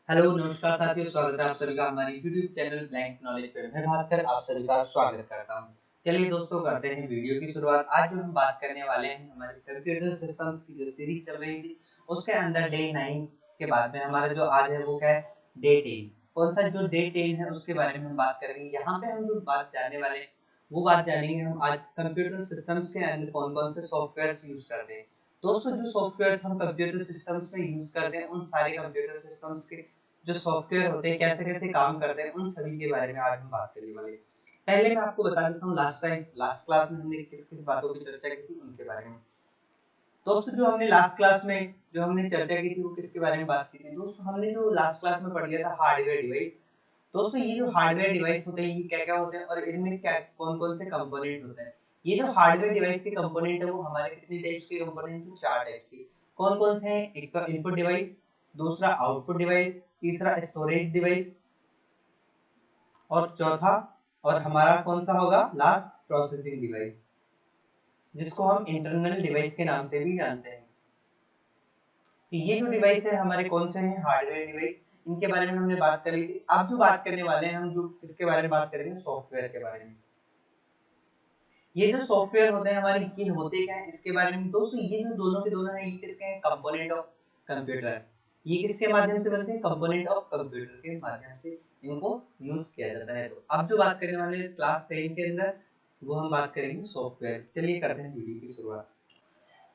Hello नमस्कार साथियों, स्वागत है आप सभी का हमारे यूट्यूब चैनल ब्लैंक नॉलेज पे। मैं भास्कर आप सभी का स्वागत करता हूं। चलिए दोस्तों, करते हैं वीडियो की शुरुआत। आज जो हम बात करने वाले हैं हमारे कंप्यूटर सिस्टम्स की जो सीरीज चल रही थी उसके अंदर डे 9 के बाद में हमारा जो आज है वो क्या है, डे 10। कौन सा जो डे 10 है उसके बारे में हम बात करेंगे। यहाँ पे हम जो बात जानने वाले हैं वो बात जानेंगे हम आज कंप्यूटर सिस्टम्स के अंदर कौन कौन से सॉफ्टवेयर यूज करते हैं। दोस्तों, जो सॉफ्टवेयर हम कंप्यूटर सिस्टम्स में यूज करते हैं उन सारे कंप्यूटर सिस्टम्स के जो सॉफ्टवेयर होते हैं कैसे-कैसे काम करते हैं, उन सभी के बारे में आज हम बात करने वाले हैं। पहले मैं आपको बता देता हूँ लास्ट क्लास में हमने किस-किस बातों की चर्चा की थी उनके बारे में। दोस्तों, जो हमने लास्ट क्लास में जो हमने चर्चा की थी वो किसके बारे में बात की थी? दोस्तों, हमने जो लास्ट क्लास में पढ़ लिया था हार्डवेयर डिवाइस। दोस्तों, ये जो हार्डवेयर डिवाइस होते हैं ये क्या-क्या होते हैं और इनमें क्या कौन-कौन से कंपोनेंट होते हैं। ये जो हार्डवेयर डिवाइस के कंपोनेंट है वो हमारे कितने टाइप्स के कंपोनेंट हैं? 4 टाइप्स के। कौन-कौन से हैं? एक तो इनपुट डिवाइस, दूसरा आउटपुट डिवाइस, तीसरा स्टोरेज डिवाइस और चौथा और हमारा कौन सा होगा लास्ट, प्रोसेसिंग डिवाइस, जिसको हम इंटरनल डिवाइस के नाम से भी जानते हैं। तो ये जो डिवाइस है हमारे कौन से हैं, हार्डवेयर डिवाइस, इनके बारे में हमने बात करी थी। अब जो बात करने वाले हैं हम जो किसके बारे में बात करेंगे, सॉफ्टवेयर के बारे में। ये जो सॉफ्टवेयर होते हैं हमारे ये होते क्या है इसके बारे में। दोस्तों, ये जो दोनों के दोनों हैं ये किसके हैं, कंपोनेंट ऑफ कंप्यूटर। ये किसके माध्यम से बनते हैं, कंपोनेंट ऑफ कंप्यूटर के माध्यम से इनको यूज किया जाता है। तो अब जो बात करने वाले हैं क्लास 10 के अंदर वो हम बात करेंगे सॉफ्टवेयर। चलिए करते हैं वीडियो की शुरुआत।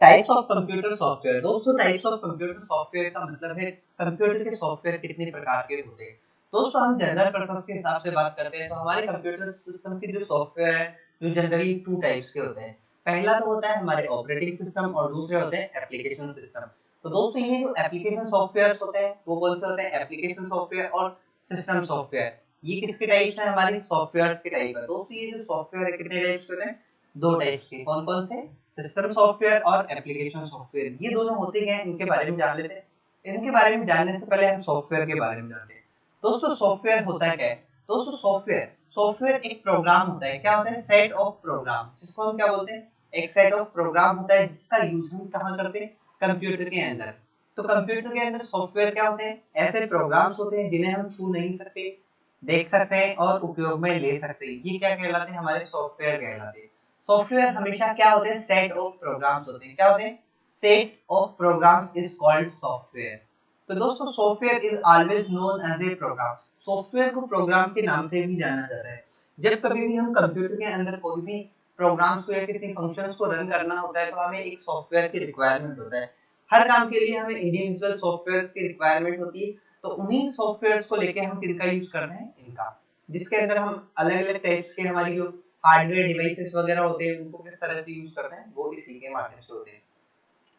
Types of computer software. दोस्तों, टाइप्स ऑफ कंप्यूटर सॉफ्टवेयर का मतलब है कंप्यूटर के सॉफ्टवेयर कितने प्रकार के होते हैं। दोस्तों, हम जनरल पर्पस के हिसाब से बात करते हैं तो हमारे कंप्यूटर सिस्टम के जो सॉफ्टवेयर है जो जनरली 2 टाइप्स के होते हैं। पहला तो होता है हमारे ऑपरेटिंग सिस्टम और दूसरे होते हैं एप्लीकेशन सिस्टम। तो दोस्तों, ये जो एप्लीकेशन सॉफ्टवेयर होते हैं वो कौन से होते हैं, एप्लीकेशन सॉफ्टवेयर और सिस्टम सॉफ्टवेयर। ये किसके टाइप्स हैं, हमारी सॉफ्टवेयर के टाइप है। दोस्तों, ये जो सॉफ्टवेयर है कितने टाइप्स के होते हैं, 2 टाइप्स के। कौन कौन से, सिस्टम सॉफ्टवेयर और एप्लीकेशन सॉफ्टवेयर। ये दोनों होते क्या हैं इनके बारे में जान लेते हैं। इनके बारे में जानने से पहले हम सॉफ्टवेयर के बारे में जानते हैं। दोस्तों, सॉफ्टवेयर होता है क्या है। दोस्तों, सॉफ्टवेयर सॉफ्टवेयर एक प्रोग्राम होता है। क्या होता है, सेट ऑफ प्रोग्राम, जिसको हम क्या बोलते हैं, एक सेट ऑफ प्रोग्राम होता है जिसका यूज हम कहाँ करते हैं, कंप्यूटर के अंदर। तो कंप्यूटर के अंदर सॉफ्टवेयर क्या होते हैं, ऐसे प्रोग्राम्स होते हैं जिन्हें हम छू नहीं सकते, देख सकते हैं और उपयोग में ले सकते हैं। ये क्या कहलाते हैं, हमारे सॉफ्टवेयर कहलाते हैं। सॉफ्टवेयर हमेशा क्या होते हैं, सेट ऑफ प्रोग्राम्स होते हैं। क्या होते हैं, set of programs is called software. तो दोस्तों, software is always known as a program. Software को प्रोग्राम के नाम से भी जाना जाता है। जब कभी भी हम कंप्यूटर के अंदर कोई भी प्रोग्राम्स को या किसी फंक्शंस को रन करना होता है तो हमें एक सॉफ्टवेयर की रिक्वायरमेंट होता है। हर काम के लिए हमें इंडिविजुअल सॉफ्टवेयर की रिक्वायरमेंट होती है। तो उन्हीं सॉफ्टवेयर्स को लेके हम किनका यूज करते हैं, इनका, जिसके अंदर हम अलग अलग टाइप्स के हमारी जो हार्डवेयर डिवाइसेस वगैरह होते हैं उनको किस तरह से यूज करते हैं, वो इसी के माध्यम से होते हैं।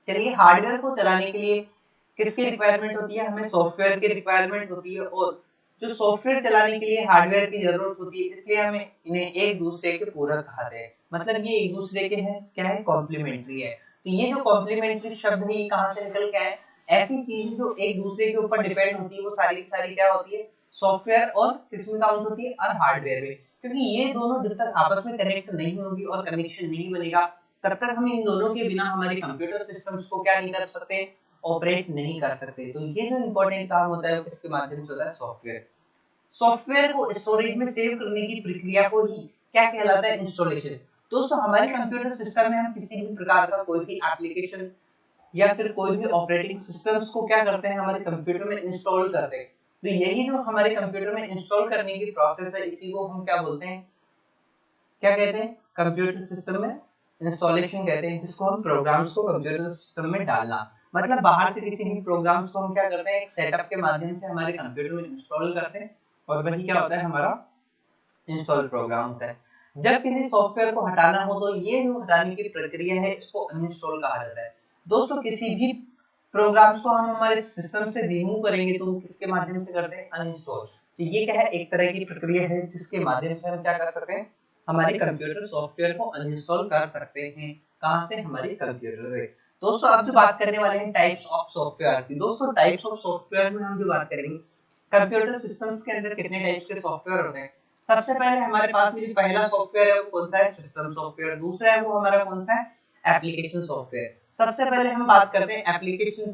चलिए, हार्डवेयर को चलाने के लिए किसकी रिक्वायरमेंट होती है, हमें सॉफ्टवेयर की रिक्वायरमेंट होती है। और जो सॉफ्टवेयर चलाने के लिए हार्डवेयर की जरूरत होती है, इसलिए हमें इन्हें एक दूसरे के पूरक कहते हैं। मतलब ये एक दूसरे के हैं, क्या है, कॉम्प्लीमेंट्री है। तो ये जो कॉम्प्लीमेंट्री शब्द है ये कहाँ से निकल के आए, ऐसी चीजें जो एक दूसरे के ऊपर डिपेंड होती है वो सारी की सारी क्या होती है, सॉफ्टवेयर और किसमें काउंट होती है, और हार्डवेयर में। क्योंकि ये दोनों जब तक आपस में कनेक्ट नहीं होगी और कनेक्शन नहीं बनेगा तब तक हम इन दोनों के बिना हमारे कंप्यूटर सिस्टम्स को क्या नहीं कर सकते, ऑपरेट नहीं कर सकते। तो ये जो इंपॉर्टेंट काम होता है वो किसके माध्यम से होता है, सॉफ्टवेयर। सॉफ्टवेयर को स्टोरेज में सेव करने की प्रक्रिया को ही क्या कहलाता है, इंस्टॉलेशन। दोस्तों, हमारे कंप्यूटर सिस्टम में हम किसी भी प्रकार का कोई भी एप्लीकेशन या फिर कोई भी ऑपरेटिंग सिस्टम्स को क्या करते हैं, हमारे कंप्यूटर में इंस्टॉल करते हैं। तो यही जो हमारे कंप्यूटर में इंस्टॉल करने की प्रोसेस है इसी को हम क्या बोलते हैं, क्या कहते हैं, कंप्यूटर सिस्टम में इंस्टॉलेशन कहते हैं, जिसको हम प्रोग्राम्स को कंप्यूटर सिस्टम में डालना। मतलब बाहर से किसी भी प्रोग्राम्स को हम क्या करते हैं, एक सेटअप के माध्यम से हमारे कंप्यूटर में इंस्टॉल करते हैं और वही क्या होता है, हमारा इंस्टॉल प्रोग्राम होता है। जब किसी सॉफ्टवेयर को हटाना हो तो ये जो हटाने की प्रक्रिया है इसको अनइंस्टॉल कहा जाता है। दोस्तों, किसी भी प्रोग्राम्स को हम हमारे सिस्टम से रिमूव करेंगे तो किसके माध्यम से करते हैं, अनइंस्टॉल। तो ये क्या है, एक तरह की प्रक्रिया है जिसके माध्यम से हम क्या कर सकते हैं, हमारे कंप्यूटर सॉफ्टवेयर को अनइंस्टॉल कर सकते हैं। कहां से, हमारे कंप्यूटर से। दोस्तों, अब जो बात करने वाले हैं टाइप्स ऑफ सॉफ्टवेयर की। दोस्तों, टाइप्स ऑफ सॉफ्टवेयर में हम जो बात करेंगे, कंप्यूटर सिस्टम्स के अंदर कितने टाइप्स के सॉफ्टवेयर होते हैं। सबसे पहले हमारे पास में जो पहला सॉफ्टवेयर है वो कौन सा है, सिस्टम सॉफ्टवेयर। दूसरा है वो हमारा कौन सा है, एप्लीकेशन सॉफ्टवेयर। सबसे पहले हम बात करते हैं एप्लीकेशन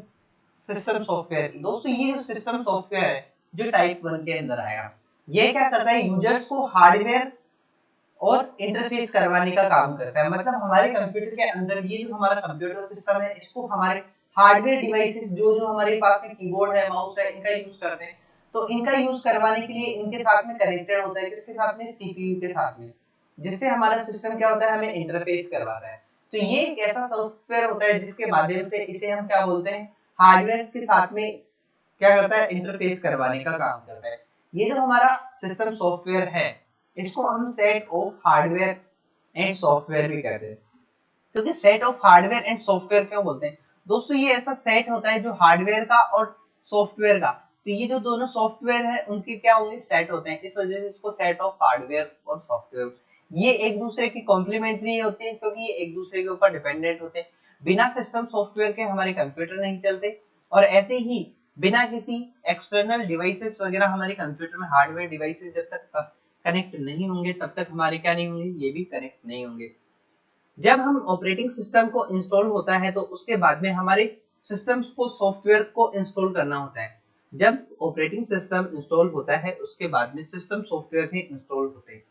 सिस्टम सॉफ्टवेयर। दोस्तों ये जो सिस्टम सॉफ्टवेयर है जो टाइप 1 के अंदर आएगा, ये क्या करता है, यूजर्स को हार्डवेयर और इंटरफेस करवाने का काम करता है। मतलब हमारे कंप्यूटर के अंदर ये जो हमारा कंप्यूटर सिस्टम है, इसको हमारे हार्डवेयर डिवाइसेस जो जो हमारे पास में कीबोर्ड है, माउस है, इनका यूज करते हैं। तो इनका यूज करवाने के लिए इनके साथ में कनेक्टेड होता है, किसके साथ में, सीपीयू के साथ में, जिससे हमारा सिस्टम क्या होता है, हमें इंटरफेस करवाता है। तो ये एक ऐसा सॉफ्टवेयर होता है जिसके माध्यम से इसे हम क्या बोलते हैं, हार्डवेयर के साथ में क्या करता है, इंटरफेस करवाने का काम करता है। ये जो हमारा सिस्टम सॉफ्टवेयर है, इसको हम set of hardware and software भी कहते हैं। क्योंकि set of hardware and software क्यों बोलते हैं दोस्तों, ये ऐसा सेट होता है जो हार्डवेयर का और सॉफ्टवेयर का, तो ये जो दोनों सॉफ्टवेयर है उनके क्या होंगे, सेट होते हैं, इस वजह से इसको सेट ऑफ हार्डवेयर और सॉफ्टवेयर। ये एक दूसरे की कॉम्प्लीमेंट्री होते हैं, क्योंकि ये एक दूसरे के ऊपर डिपेंडेंट होते हैं। बिना सिस्टम सॉफ्टवेयर के हमारे कंप्यूटर नहीं चलते, और ऐसे ही बिना किसी एक्सटर्नल डिवाइसेस वगैरह हमारे कंप्यूटर में हार्डवेयर डिवाइसेस जब तक कनेक्ट नहीं होंगे तब तक हमारे क्या नहीं होंगे, ये भी कनेक्ट नहीं होंगे। जब हम ऑपरेटिंग सिस्टम को इंस्टॉल होता है तो उसके बाद में हमारे सिस्टम्स को सॉफ्टवेयर को इंस्टॉल करना होता है। जब ऑपरेटिंग सिस्टम इंस्टॉल होता है उसके बाद में सिस्टम सॉफ्टवेयर भी इंस्टॉल होते हैं।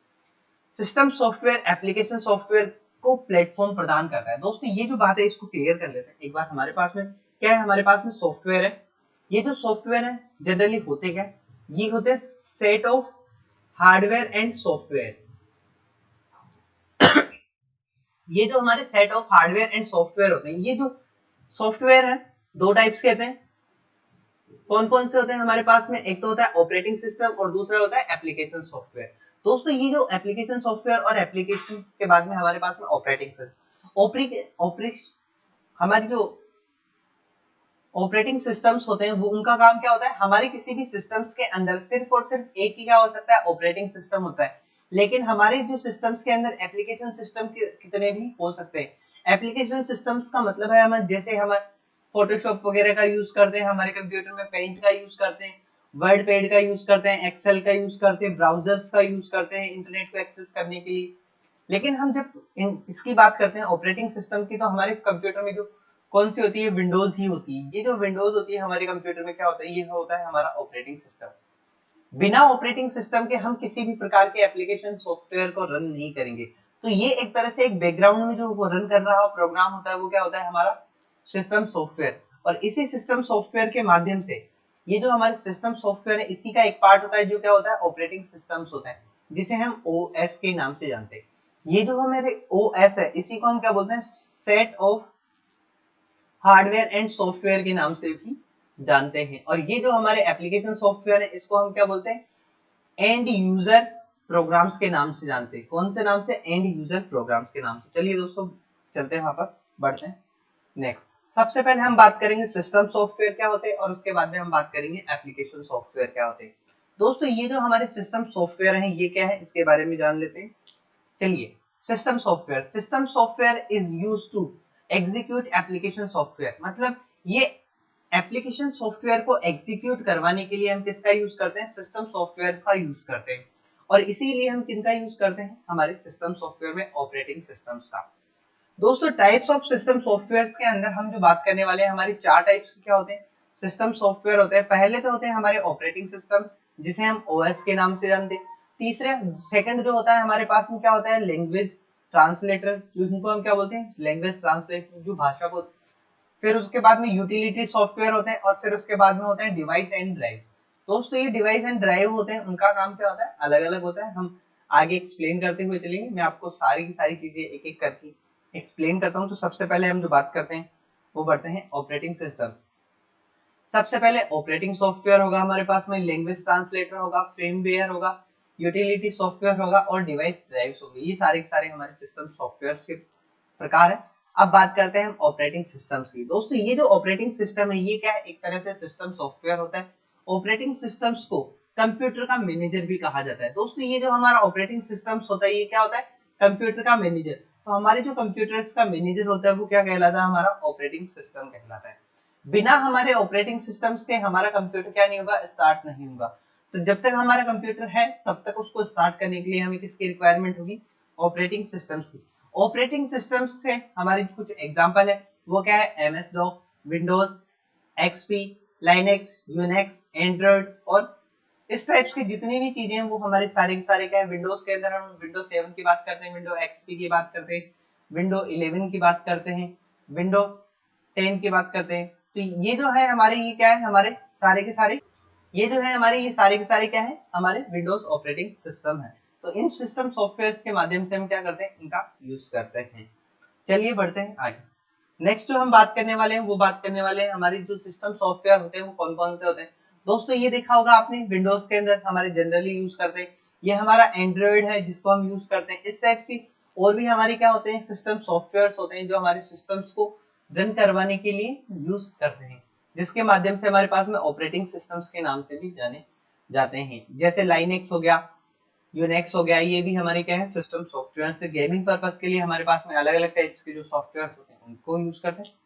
सिस्टम सॉफ्टवेयर एप्लीकेशन सॉफ्टवेयर को प्लेटफॉर्म प्रदान करता है। दोस्तों ये जो बात है इसको क्लियर कर लेते हैं एक बार। हमारे पास में क्या है, हमारे पास में सॉफ्टवेयर है। ये जो सॉफ्टवेयर है जनरली होते क्या, ये होते हैं set of hardware and software. ये जो हमारे set of hardware and software होते हैं, ये जो सॉफ्टवेयर है दो टाइप्स के होते हैं। कौन कौन से होते हैं हमारे पास में, एक तो होता है ऑपरेटिंग सिस्टम और दूसरा होता है एप्लीकेशन सॉफ्टवेयर। दोस्तों ये जो एप्लीकेशन सॉफ्टवेयर और एप्लीकेशन के बाद में हमारे पास में ऑपरेटिंग सिस्टम, हमारी जो ऑपरेटिंग सिस्टम्स होते हैं वो उनका काम क्या होता है, हमारे किसी भी सिस्टम्स के अंदर सिर्फ और सिर्फ एक ही क्या हो सकता है, ऑपरेटिंग सिस्टम होता है। लेकिन हमारे जो सिस्टम्स के अंदर एप्लीकेशन सिस्टम कितने भी हो सकते हैं। एप्लीकेशन सिस्टम्स का मतलब है हम जैसे हम फोटोशॉप वगैरह का यूज करते हैं, हमारे कंप्यूटर में पेंट का यूज करते हैं, वर्ड पैड का यूज करते हैं, एक्सेल का यूज करते हैं, ब्राउजर्स का यूज करते हैं इंटरनेट को एक्सेस करने के लिए। लेकिन हम जब इसकी बात करते हैं ऑपरेटिंग सिस्टम की, तो हमारे कंप्यूटर में जो कौन सी होती है, विंडोज ही होती है। ये जो विंडोज होती है हमारे कंप्यूटर में क्या होता है, ये होता है हमारा ऑपरेटिंग सिस्टम। बिना ऑपरेटिंग सिस्टम के हम किसी भी प्रकार के एप्लीकेशन सॉफ्टवेयर को रन नहीं करेंगे। तो ये एक तरह से एक बैकग्राउंड में जो वो रन कर रहा प्रोग्राम होता है वो क्या होता है, हमारा सिस्टम सॉफ्टवेयर। और इसी सिस्टम सॉफ्टवेयर के माध्यम से ये जो हमारे सिस्टम सॉफ्टवेयर है इसी का एक पार्ट होता है जो क्या होता है, ऑपरेटिंग सिस्टम्स होता है, जिसे हम ओएस के नाम से जानते हैं। ये जो हमारे ओएस है इसी को हम क्या बोलते हैं, set of hardware and software के नाम से भी जानते हैं। और ये जो हमारे एप्लीकेशन सॉफ्टवेयर है इसको हम क्या बोलते हैं, एंड यूजर प्रोग्राम्स के नाम से जानते हैं। कौन से नाम से, एंड यूजर प्रोग्राम्स के नाम से। चलिए दोस्तों चलते हैं वापस, बढ़ते हैं नेक्स्ट। सबसे पहले हम बात करेंगे सिस्टम सॉफ्टवेयर क्या होते हैं और उसके बाद में हम बात करेंगे एप्लीकेशन सॉफ्टवेयर क्या होते हैं। दोस्तों ये जो हमारे सिस्टम सॉफ्टवेयर हैं ये क्या है, इसके बारे में जान लेते हैं। चलिए, system software is used to execute application software. मतलब ये एप्लीकेशन सॉफ्टवेयर को एग्जीक्यूट करवाने के लिए हम किसका यूज करते हैं, सिस्टम सॉफ्टवेयर का यूज करते हैं। और इसीलिए हम किनका यूज करते हैं, हमारे सिस्टम सॉफ्टवेयर में ऑपरेटिंग सिस्टम्स का। दोस्तों टाइप्स ऑफ सिस्टम सॉफ्टवेयर के अंदर हम जो बात करने वाले हैं, हमारी चार टाइप्स क्या होते हैं, सिस्टम सॉफ्टवेयर होते हैं। पहले तो होते हैं हमारे ऑपरेटिंग सिस्टम जिसे हम ओएस के नाम से जानते हैं। तीसरे सेकंड जो होता है हमारे पास में क्या होता है, लैंग्वेज ट्रांसलेटर, जिनको हम क्या बोलते हैं, लैंग्वेज ट्रांसलेटर, जो भाषा को। फिर उसके बाद में यूटिलिटी सॉफ्टवेयर होते हैं और फिर उसके बाद में होते हैं डिवाइस एंड ड्राइव। दोस्तों ये डिवाइस एंड ड्राइव होते हैं, उनका काम क्या होता है, अलग अलग होता है। हम आगे एक्सप्लेन करते हुए चलेंगे, मैं आपको सारी की सारी चीजें एक एक करके एक्सप्लेन करता हूँ। तो सबसे पहले हम जो बात करते हैं वो बढ़ते हैं ऑपरेटिंग सिस्टम। सबसे पहले ऑपरेटिंग सॉफ्टवेयर होगा हमारे पास में, लैंग्वेज ट्रांसलेटर होगा, फ्रेमवेयर होगा, यूटिलिटी सॉफ्टवेयर होगा और डिवाइस ड्राइव्स होंगे। ये सारे के सारे हमारे सिस्टम सॉफ्टवेयर के प्रकार है। अब बात करते हैं हम ऑपरेटिंग सिस्टम्स की। दोस्तों ये जो ऑपरेटिंग सिस्टम है ये क्या है, एक तरह से सिस्टम सॉफ्टवेयर होता है। ऑपरेटिंग सिस्टम्स को कंप्यूटर का मैनेजर भी कहा जाता है। दोस्तों ये जो हमारा ऑपरेटिंग सिस्टम्स होता है ये क्या होता है, कंप्यूटर का मैनेजर। तो हमारे जो कंप्यूटर्स का मैनेजर होता है वो क्या कहलाता है, हमारा ऑपरेटिंग सिस्टम कहलाता है। बिना हमारे ऑपरेटिंग सिस्टम्स के हमारा कंप्यूटर क्या नहीं होगा, स्टार्ट नहीं होगा। तो जब तक हमारा कंप्यूटर है तब तक उसको स्टार्ट करने के लिए हमें किसकी रिक्वायरमेंट होगी, ऑपरेटिंग सिस्टम्स की। ऑपरेटिंग सिस्टम्स से हमारी कुछ एग्जांपल है, वो क्या है, MS DOS, Windows XP, Linux, Unix, Android और इस टाइप्स की जितनी भी चीजें हैं वो हमारे सारे के सारे क्या है विंडोज के अंदर। हम विंडोज 7 की बात करते हैं, विंडो XP की बात करते हैं, विंडो 11 की बात करते हैं, विंडो 10 की बात करते हैं। तो ये जो है हमारे ये क्या है हमारे सारे के सारे ये जो है हमारे ये सारे के सारे क्या है हमारे विंडोज ऑपरेटिंग सिस्टम है। तो इन सिस्टम सॉफ्टवेयर्स के माध्यम से हम क्या करते हैं इनका यूज करते हैं। चलिए बढ़ते हैं आगे। नेक्स्ट जो हम बात करने वाले हैं वो बात करने वाले हैं हमारी जो सिस्टम सॉफ्टवेयर होते हैं वो कौन कौन से होते हैं। दोस्तों ये देखा होगा आपने विंडोज के अंदर हमारे जनरली यूज करते हैं, ये हमारा एंड्रॉइड है जिसको हम यूज करते हैं। इस टाइप की और भी हमारे क्या होते हैं सिस्टम सॉफ्टवेयर होते हैं जो हमारे सिस्टम्स को रन करवाने के लिए यूज करते हैं, जिसके माध्यम से हमारे पास में ऑपरेटिंग सिस्टम्स के नाम से भी जाने जाते हैं। जैसे लाइनेक्स हो गया, यूनेक्स हो गया, ये भी हमारे क्या है सिस्टम सॉफ्टवेयर से गेमिंग पर्पस के लिए हमारे पास में अलग अलग टाइप्स के जो सॉफ्टवेयर होते हैं उनको यूज करते हैं।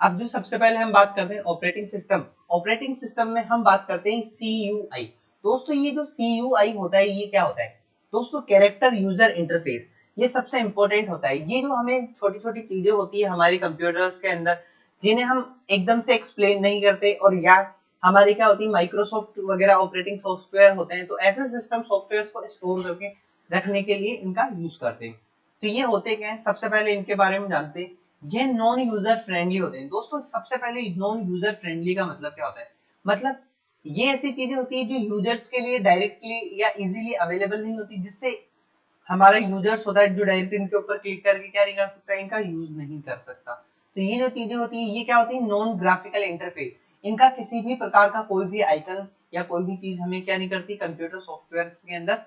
अब जो सबसे पहले हम बात करते हैं ऑपरेटिंग सिस्टम, ऑपरेटिंग सिस्टम में हम बात करते हैं CUI। दोस्तों ये जो CUI होता है ये क्या होता है दोस्तों, कैरेक्टर यूजर इंटरफेस। ये सबसे इंपॉर्टेंट होता है। ये जो हमें छोटी छोटी चीजें होती है हमारे कंप्यूटर्स के अंदर जिन्हें हम एकदम से एक्सप्लेन नहीं करते, और या हमारी क्या होती है माइक्रोसॉफ्ट वगैरह ऑपरेटिंग सॉफ्टवेयर होते हैं, तो ऐसे सिस्टम सॉफ्टवेयर को स्टोर करके रखने के लिए इनका यूज करते हैं। तो ये होते क्या है, सबसे पहले इनके बारे में जानते हैं। ये नॉन यूजर फ्रेंडली होते हैं। दोस्तों सबसे पहले नॉन यूजर फ्रेंडली का मतलब क्या होता है, मतलब ये ऐसी चीजें होती है जो यूजर्स के लिए डायरेक्टली या इजीली अवेलेबल नहीं होती, जिससे हमारा यूजर्स होता है जो डायरेक्ट इनके ऊपर क्लिक करके क्या नहीं कर सकता, इनका यूज नहीं कर सकता। तो ये जो चीजें होती है ये क्या होती है नॉन ग्राफिकल इंटरफेस। इनका किसी भी प्रकार का कोई भी आइकन या कोई भी चीज हमें क्या नहीं करती कंप्यूटर सॉफ्टवेयर के अंदर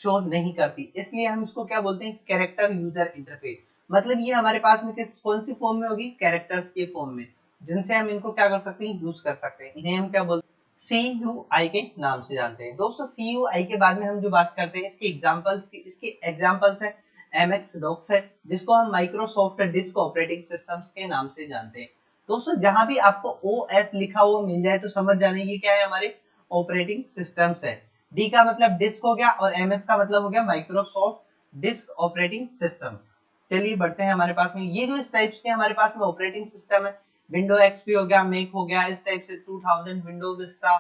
शो नहीं करती, इसलिए हम इसको क्या बोलते हैं कैरेक्टर यूजर इंटरफेस। मतलब ये हमारे पास में किस कौन सी फॉर्म में होगी, कैरेक्टर्स के फॉर्म में, जिनसे हम इनको क्या कर सकते हैं यूज कर सकते हैं। इन्हें हम क्या बोलते हैं CUI के नाम से जानते हैं। दोस्तों CUI के बाद में हम जो बात करते हैं इसके एग्जांपल्स की, इसके एग्जांपल्स है MX डॉक्स है जिसको हम माइक्रोसॉफ्ट डिस्क ऑपरेटिंग सिस्टम्स के नाम से जानते हैं। दोस्तों जहां भी आपको OS लिखा हुआ मिल जाए तो समझ जाने ये क्या है हमारे ऑपरेटिंग सिस्टम्स है। D का मतलब डिस्क हो गया और MS का मतलब हो गया माइक्रोसॉफ्ट डिस्क ऑपरेटिंग सिस्टम। चलिए बढ़ते हैं हमारे पास में ये जो इस टाइप्स के हमारे पास में ऑपरेटिंग सिस्टम है, विंडो XP हो गया, मैक हो गया, इस टाइप से 2000, window Vista,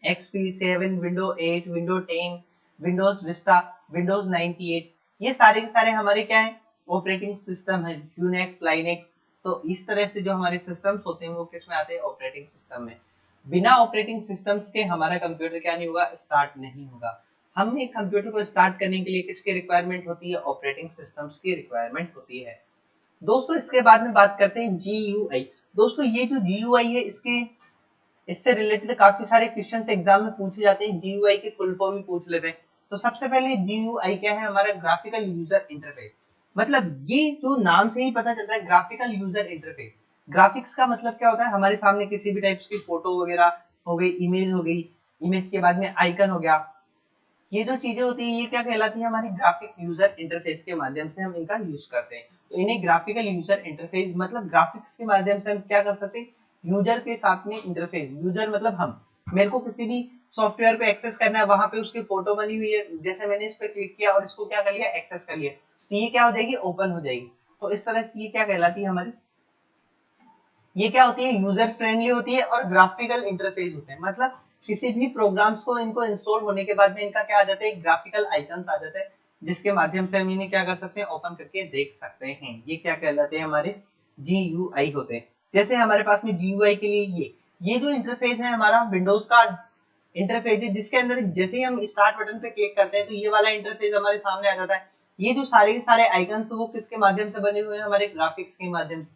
XP 7, window 8, window 10, Windows Vista, Windows 98, ये सारे के सारे हमारे क्या है ऑपरेटिंग सिस्टम है। यूनिक्स, लाइनेक्स, तो इस तरह से जो हमारे सिस्टम्स होते हैं वो किस में आते हैं ऑपरेटिंग सिस्टम में। बिना ऑपरेटिंग सिस्टम्स के हमारा कंप्यूटर क्या नहीं होगा, स्टार्ट नहीं होगा। हमने एक कंप्यूटर को स्टार्ट करने के लिए किसकी रिक्वायरमेंट होती है, ऑपरेटिंग सिस्टम्स की रिक्वायरमेंट होती है। दोस्तों इसके बाद में बात करते हैं GUI। दोस्तों ये जो GUI है इससे रिलेटेड काफी सारे क्वेश्चंस एग्जाम में पूछे जाते हैं। GUI की फुल फॉर्म भी पूछ लेते हैं। तो सबसे पहले GUI क्या है, हमारा ग्राफिकल यूजर इंटरफेस। मतलब ये जो नाम से ही पता चलता है ग्राफिकल यूजर इंटरफेस। ग्राफिक्स का मतलब क्या होता है, हमारे सामने किसी भी टाइप्स की फोटो वगैरह हो गई, इमेज हो गई, इमेज के बाद में आइकन हो गया, ये जो चीजें होती है ये क्या कहलाती है हमारी ग्राफिक यूजर इंटरफेस के माध्यम से हम इनका यूज करते हैं। तो इन्हें ग्राफिकल यूजर इंटरफेस मतलब ग्राफिक्स के माध्यम से हम क्या कर सकते हैं यूजर के साथ में इंटरफेस। यूजर मतलब हम, मेरे को किसी भी सॉफ्टवेयर को एक्सेस करना है, वहां पे उसकी फोटो बनी हुई है, जैसे मैंने इस पे क्लिक किया और इसको क्या कर लिया एक्सेस कर लिया, तो ये क्या हो जाएगी ओपन हो जाएगी। तो इस तरह से ये क्या कहलाती है हमारी, ये क्या होती है यूजर फ्रेंडली होती है और ग्राफिकल इंटरफेस होते हैं। मतलब किसी भी प्रोग्राम्स को इनको इंस्टॉल होने के बाद में इनका क्या आ जाता है ग्राफिकल आइकन्स आ जाते हैं, जिसके माध्यम से हम इन्हें क्या कर सकते हैं ओपन करके देख सकते हैं। ये क्या कहलाते हैं हमारे GUI होते हैं। जैसे हमारे पास में GUI के लिए ये जो इंटरफेस है हमारा विंडोज का इंटरफेस है, जिसके अंदर जैसे ही हम स्टार्ट बटन पे क्लिक करते हैं तो ये वाला इंटरफेस हमारे सामने आ जाता है। ये जो सारे के सारे आइकन्स वो किसके माध्यम से बने हुए हैं, हमारे ग्राफिक्स के माध्यम से।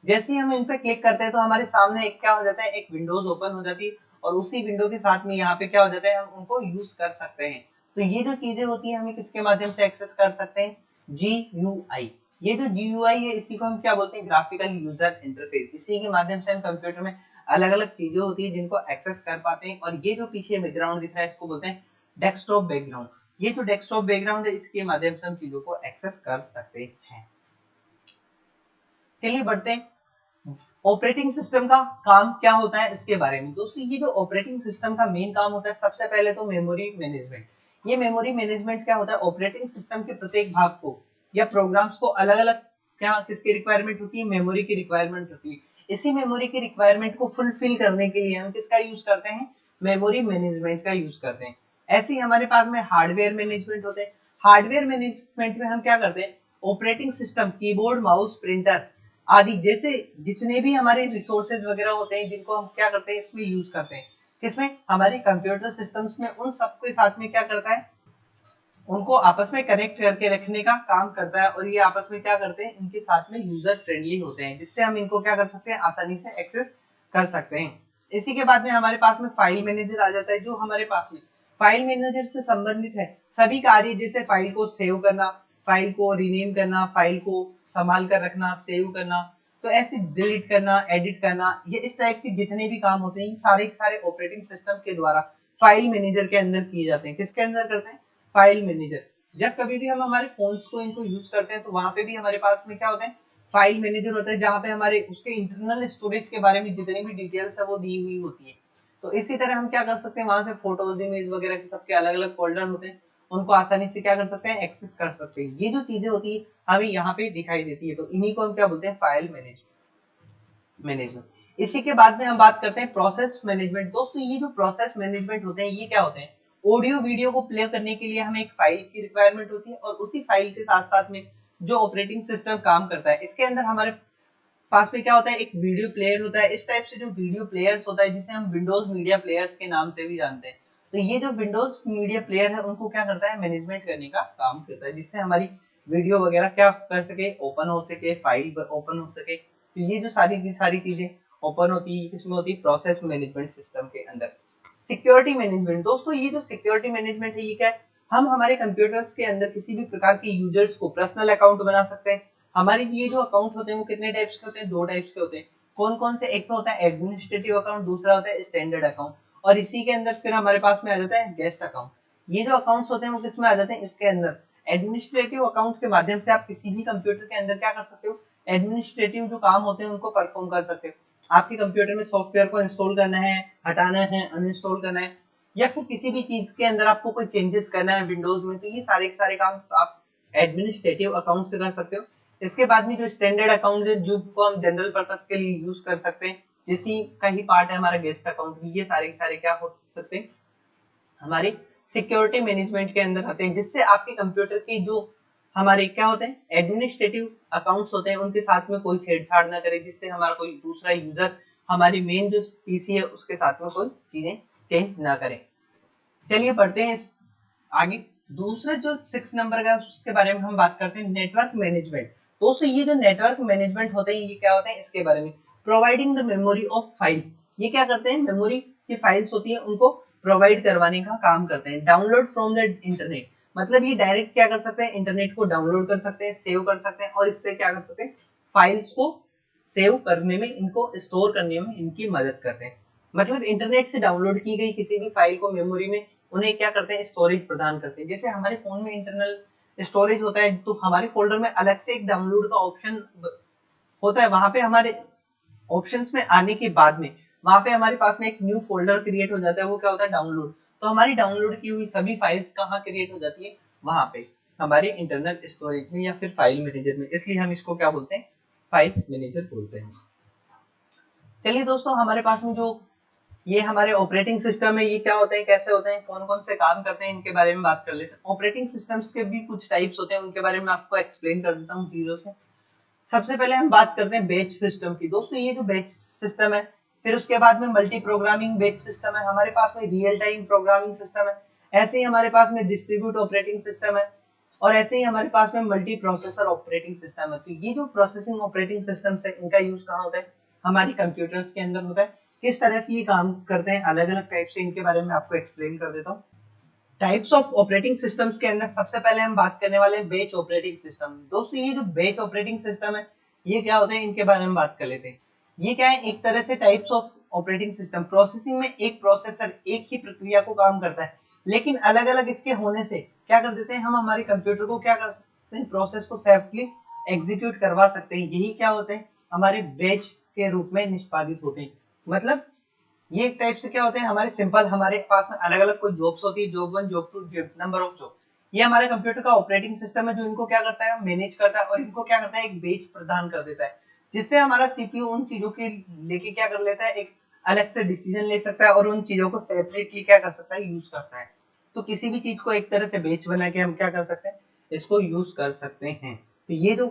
जैसे ही हम इन पे क्लिक करते हैं तो हमारे सामने एक क्या हो जाता है, एक विंडोज ओपन हो जाती है, और उसी विंडो के साथ में यहाँ पे क्या हो जाता है हम उनको यूज कर सकते हैं। तो ये जो चीजें होती है हमें किसके माध्यम से एक्सेस कर सकते हैं, GUI। ये जो GUI है इसी को हम क्या बोलते हैं ग्राफिकल यूजर इंटरफेस। इसी के माध्यम से हम कंप्यूटर में अलग अलग चीजें होती है जिनको एक्सेस कर पाते हैं। और ये जो पीछे बैकग्राउंड दिख रहा है इसको बोलते हैं डेस्कटॉप बैकग्राउंड। ये जो डेस्कटॉप बैकग्राउंड है इसके माध्यम से हम चीजों को एक्सेस कर सकते हैं। चलिए बढ़ते हैं ऑपरेटिंग सिस्टम का काम क्या होता है इसके बारे में। दोस्तों ये जो ऑपरेटिंग सिस्टम का मेन काम होता है सबसे पहले तो मेमोरी मैनेजमेंट। ये मेमोरी मैनेजमेंट क्या होता है, ऑपरेटिंग सिस्टम के प्रत्येक भाग को या प्रोग्राम्स को अलग अलग क्या किसकी रिक्वायरमेंट होती है, मेमोरी की रिक्वायरमेंट होती है। इसी मेमोरी की रिक्वायरमेंट को फुलफिल करने के लिए हम किसका यूज करते हैं, मेमोरी मैनेजमेंट का यूज करते हैं। ऐसे ही हमारे पास में हार्डवेयर मैनेजमेंट होते हैं। हार्डवेयर मैनेजमेंट में हम क्या करते हैं, operating system, keyboard, mouse, printer आदि जैसे जितने भी हमारे रिसोर्सेज वगैरह होते हैं जिनको हम क्या करते हैं इसमें यूज करते हैं, किसमें, हमारे कंप्यूटर सिस्टम्स में। उन सबके साथ में क्या करता है, उनको आपस में कनेक्ट करके रखने का काम करता है, और ये आपस में क्या करते हैं, इनके साथ में यूजर फ्रेंडली होते हैं, जिससे हम इनको क्या कर सकते हैं, आसानी से एक्सेस कर सकते हैं। इसी के बाद में हमारे पास में फाइल मैनेजर आ जाता है, जो हमारे पास में फाइल मैनेजर से संबंधित है सभी कार्य, जैसे फाइल को सेव करना, फाइल को रीनेम करना, फाइल को संभाल कर रखना, सेव करना, तो ऐसे डिलीट करना, एडिट करना, ये इस टाइप के जितने भी काम होते हैं, ये सारे के सारे ऑपरेटिंग सिस्टम के द्वारा फाइल मैनेजर के अंदर किए जाते हैं। किसके अंदर करते हैं, फाइल मैनेजर। जब कभी भी हम हमारे फोन्स को इनको यूज करते हैं तो वहां पे भी हमारे पास में क्या होता है, फाइल मैनेजर होता है, जहां पे हमारे उसके इंटरनल स्टोरेज के बारे में जितनी भी डिटेल्स है वो दी हुई होती है। तो इसी तरह हम क्या कर सकते हैं, वहां से फोटोज, इमेज वगैरह के सबके अलग अलग फोल्डर होते हैं, उनको आसानी से क्या कर सकते हैं, एक्सेस कर सकते हैं। ये जो चीजें होती है हमें यहाँ पे दिखाई देती है, तो इन्हीं को हम क्या बोलते हैं, फाइल मैनेजमेंट। इसी के बाद में हम बात करते हैं प्रोसेस मैनेजमेंट। दोस्तों ये जो प्रोसेस मैनेजमेंट होते हैं, ये क्या होते हैं, ऑडियो वीडियो को प्ले करने के लिए हमें एक फाइल की रिक्वायरमेंट होती है, और उसी फाइल के साथ साथ में जो ऑपरेटिंग सिस्टम काम करता है, इसके अंदर हमारे पास में क्या होता है, एक वीडियो प्लेयर होता है। इस टाइप से जो वीडियो प्लेयर्स होता है, जिसे हम विंडोज मीडिया प्लेयर्स के नाम से भी जानते हैं, तो ये जो विंडोज मीडिया प्लेयर है उनको क्या करता है, मैनेजमेंट करने का काम करता है, जिससे हमारी वीडियो वगैरह क्या कर सके, ओपन हो सके, फाइल ओपन हो सके। तो ये जो सारी की सारी चीजें ओपन होती है, किसमें होती है, प्रोसेस मैनेजमेंट सिस्टम के अंदर। सिक्योरिटी मैनेजमेंट, दोस्तों ये जो सिक्योरिटी मैनेजमेंट है, ये क्या है, हम हमारे कंप्यूटर्स के अंदर किसी भी प्रकार के यूजर्स को पर्सनल अकाउंट बना सकते हैं। हमारे ये जो अकाउंट होते हैं वो कितने टाइप्स के होते हैं, दो टाइप्स के होते हैं। कौन कौन से, एक तो होता है एडमिनिस्ट्रेटिव अकाउंट, दूसरा होता है स्टैंडर्ड अकाउंट, और इसी के अंदर फिर हमारे पास में आ जाता है गेस्ट अकाउंट। ये जो अकाउंट्स होते हैं वो किसमें आ जाते हैं, इसके अंदर। एडमिनिस्ट्रेटिव अकाउंट के माध्यम से आप किसी भी कंप्यूटर के अंदर क्या कर सकते हो, एडमिनिस्ट्रेटिव जो काम होते हैं उनको परफॉर्म कर सकते हो। आपके कंप्यूटर में सॉफ्टवेयर को इंस्टॉल करना है, हटाना है, अनइंस्टॉल करना है, या फिर किसी भी चीज के अंदर आपको कोई चेंजेस करना है विंडोज में, तो ये सारे के सारे काम आप एडमिनिस्ट्रेटिव अकाउंट से कर सकते हो। इसके बाद में जो स्टैंडर्ड अकाउंट है, जो को हम जनरल पर्पस के लिए यूज कर सकते हैं, जिसी का ही पार्ट है हमारा गेस्ट अकाउंट, ये सारे के सारे क्या हो सकते हैं, हमारे सिक्योरिटी मैनेजमेंट के अंदर आते हैं, जिससे आपके कंप्यूटर के जो हमारे क्या होते हैं, एडमिनिस्ट्रेटिव अकाउंट्स होते हैं, उनके साथ में कोई छेड़छाड़ ना करे, जिससे हमारा कोई दूसरा यूजर हमारी मेन जो पीसी है उसके साथ में कोई चीजें चेंज ना करे। चलिए बढ़ते हैं आगे। दूसरे जो 6 नंबर का उसके बारे में हम बात करते हैं, नेटवर्क मैनेजमेंट। दोस्तों ये जो नेटवर्क मैनेजमेंट होते हैं, ये क्या होते हैं, इसके बारे में, providing the memory of file. ये क्या करते हैं, मेमोरी की फाइल्स होती है उनको प्रोवाइड करवाने का काम करते हैं। डाउनलोड फ्रॉम द इंटरनेट, मतलब ये डायरेक्ट क्या कर सकते हैं, इंटरनेट को डाउनलोड कर सकते हैं, सेव कर सकते हैं, और इससे क्या कर सकते हैं, फाइल्स को सेव करने में, इनको स्टोर करने में इनकी मदद करते हैं। मतलब इंटरनेट से डाउनलोड की गई किसी भी फाइल को मेमोरी में उन्हें क्या करते हैं, स्टोरेज प्रदान करते हैं। जैसे हमारे फोन में इंटरनल स्टोरेज होता है, तो हमारे फोल्डर में अलग से एक डाउनलोड का ऑप्शन होता है। वहां पे हमारे ऑप्शंस में आने के बाद में वहां पे हमारे पास में एक न्यू फोल्डर क्रिएट हो जाता है, वो क्या होता है, डाउनलोड। तो हमारी डाउनलोड की हुई सभी फाइल्स कहाँ क्रिएट हो जाती है, वहां पे हमारे इंटरनल स्टोरेज में या फिर फाइल मैनेजर में, इसलिए हम इसको क्या बोलते हैं, फाइल मैनेजर बोलते हैं। चलिए दोस्तों, हमारे पास में जो ये हमारे ऑपरेटिंग सिस्टम है, ये क्या होते हैं, कैसे होते हैं, कौन कौन से काम करते हैं, इनके बारे में बात कर लेते हैं। ऑपरेटिंग सिस्टम्स के भी कुछ टाइप्स होते हैं, उनके बारे में आपको एक्सप्लेन कर देता हूँ चीजों से। सबसे पहले हम बात करते हैं बैच सिस्टम की। दोस्तों ये जो बैच सिस्टम है, फिर उसके बाद में मल्टी प्रोग्रामिंग बैच सिस्टम है, हमारे पास में रियल टाइम प्रोग्रामिंग सिस्टम है, ऐसे ही हमारे पास में डिस्ट्रीब्यूट ऑपरेटिंग सिस्टम है, और ऐसे ही हमारे पास में मल्टी प्रोसेसर ऑपरेटिंग सिस्टम है। तो ये जो प्रोसेसिंग ऑपरेटिंग सिस्टम है, इनका यूज कहाँ होता है, हमारी कंप्यूटर्स के अंदर होता है। किस तरह से ये काम करते हैं, अलग अलग टाइप से, इनके बारे में आपको एक्सप्लेन कर देता हूँ। टाइप्स ऑफ ऑपरेटिंग सिस्टम्स के अंदर सबसे पहले हम बात करने वाले हैं बैच ऑपरेटिंग सिस्टम। दोस्तों ये जो बैच ऑपरेटिंग सिस्टम है, ये क्या होता है, इनके बारे में बात कर लेते हैं। ये क्या है, एक तरह से types of operating system, processing में एक प्रोसेसर एक ही प्रक्रिया को काम करता है, लेकिन अलग अलग इसके होने से क्या कर देते हैं, हम हमारे कंप्यूटर को क्या कर सकते हैं, प्रोसेस को सेफली एग्जीक्यूट करवा सकते हैं। यही क्या होते हैं, हमारे बैच के रूप में निष्पादित होते हैं। मतलब ये एक टाइप से क्या होते हैं, हमारे सिंपल, हमारे पास में अलग अलग कोई जॉब्स होती है, job 1, job 2, number of job. ये हमारे कंप्यूटर का ऑपरेटिंग सिस्टम है, जो इनको क्या करता है, मैनेज करता है, और इनको क्या करता है, एक बैच प्रदान कर देता है। जिससे हमारा सीपीयू उन चीजों के लेके क्या कर लेता है, एक अलग से डिसीजन ले सकता है और उन चीजों को सेपरेटली क्या कर सकता है, यूज करता है। तो किसी भी चीज को एक तरह से बैच बना के हम क्या कर सकते हैं, इसको यूज कर सकते हैं। तो ये जो